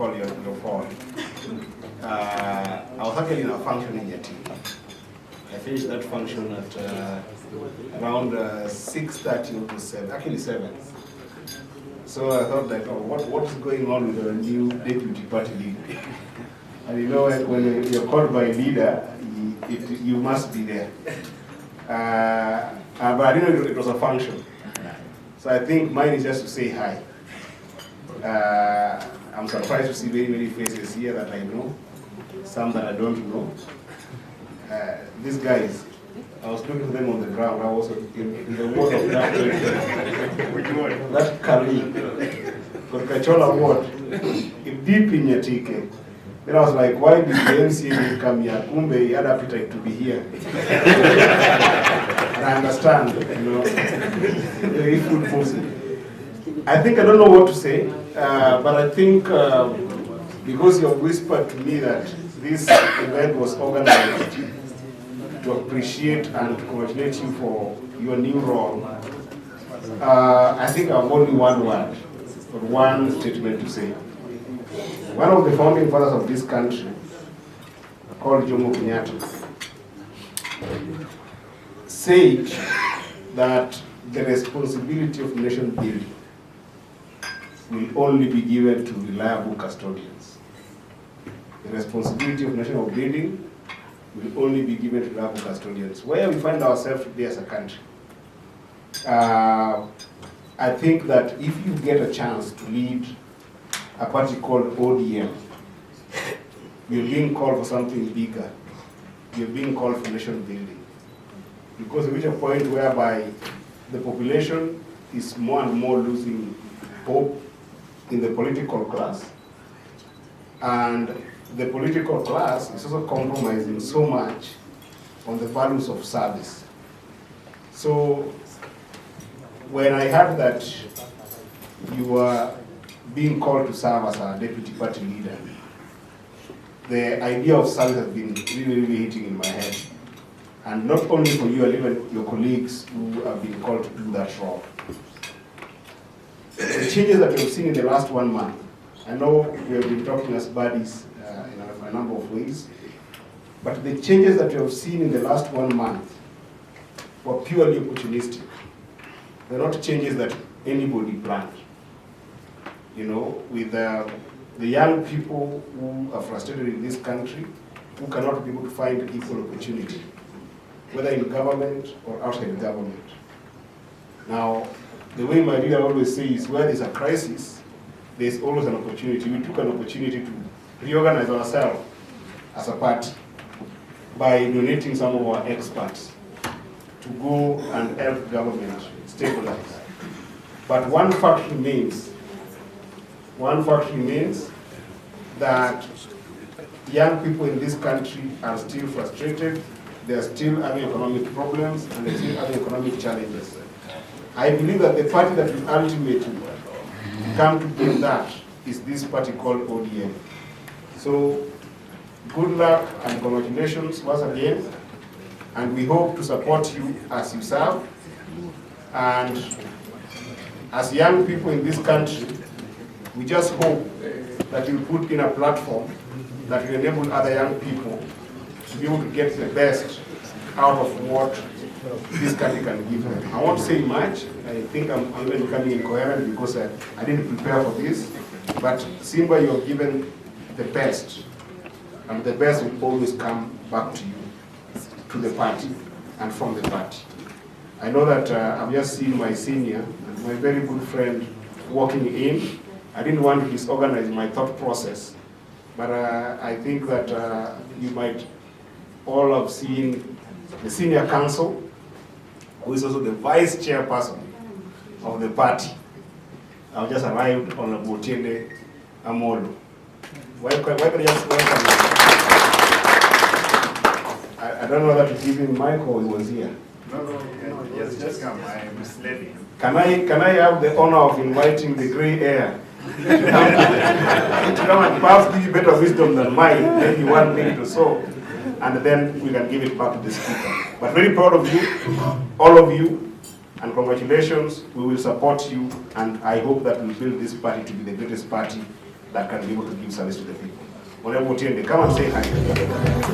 call your phone. I was actually in a function in Yeti. I finished that function at around 6:30 to 7, actually 7. So I thought like, oh, what's going on with the new deputy party leader? And you know, when you're called by a leader, you must be there. But I didn't know it was a function. So I think mine is just to say hi. I'm surprised to see very many faces here that I know, some that I don't know. These guys, I was talking to them on the ground. I was in the ward of that Kali, Kachola ward, deep in Yatike. Then I was like, why did the MCA come here? Kumbe, he had appetite to be here. And I understand, you know, very food person. I think I don't know what to say, but I think because you have whispered to me that this event was organized to appreciate and to congratulate you for your new role, I think I have only one word, or one statement to say. One of the founding fathers of this country, called Jomo Kenyatta, said that the responsibility of nation building will only be given to reliable custodians. The responsibility of national building will only be given to reliable custodians. Where we find ourselves today as a country, I think that if you get a chance to lead a party called ODM, you're being called for something bigger. You're being called for nation building. Because we reach a point whereby the population is more and more losing hope in the political class, and the political class is also compromising so much on the values of service. So when I heard that you were being called to serve as a deputy party leader, the idea of service has been really, really hitting in my head. And not only for you, and even your colleagues who have been called to do that role. The changes that we have seen in the last 1 month, I know we have been talking as buddies in a number of ways, but the changes that we have seen in the last 1 month were purely opportunistic. They're not changes that anybody planned. You know, with the young people who are frustrated in this country, who cannot be able to find equal opportunity, whether in government or outside government. Now, the way my leader always says, where there's a crisis, there's always an opportunity. We took an opportunity to reorganize ourselves as a party by donating some of our experts to go and help government stabilize. But one fact remains that young people in this country are still frustrated, they are still having economic problems, and they're still having economic challenges. I believe that the party that will ultimately come to build that is this party called ODM. So, good luck and congratulations once again, and we hope to support you as you serve. And as young people in this country, we just hope that you put in a platform that will enable other young people to be able to get the best out of what this country can give them. I won't say much. I think I'm even becoming incoherent because I didn't prepare for this. But Simba, you have given the best, and the best will always come back to you, to the party, and from the party. I know that I've just seen my senior, and my very good friend, walking in. I didn't want to disorganize my thought process, but I think that you might all have seen the senior counsel, who is also the vice chairperson of the party. I've just arrived on a Botende Amolo. Why can I just welcome you? I don't know whether to give him mic or he was here. No, yes, just come. I misled him. Can I have the honor of inviting the gray hair to come and perhaps give you better wisdom than mine, maybe 1 minute or so, and then we can give it back to the speaker. But very proud of you, all of you, and congratulations. We will support you, and I hope that we build this party to be the greatest party that can be able to give service to the people. Honorable Otiende, come and say hi.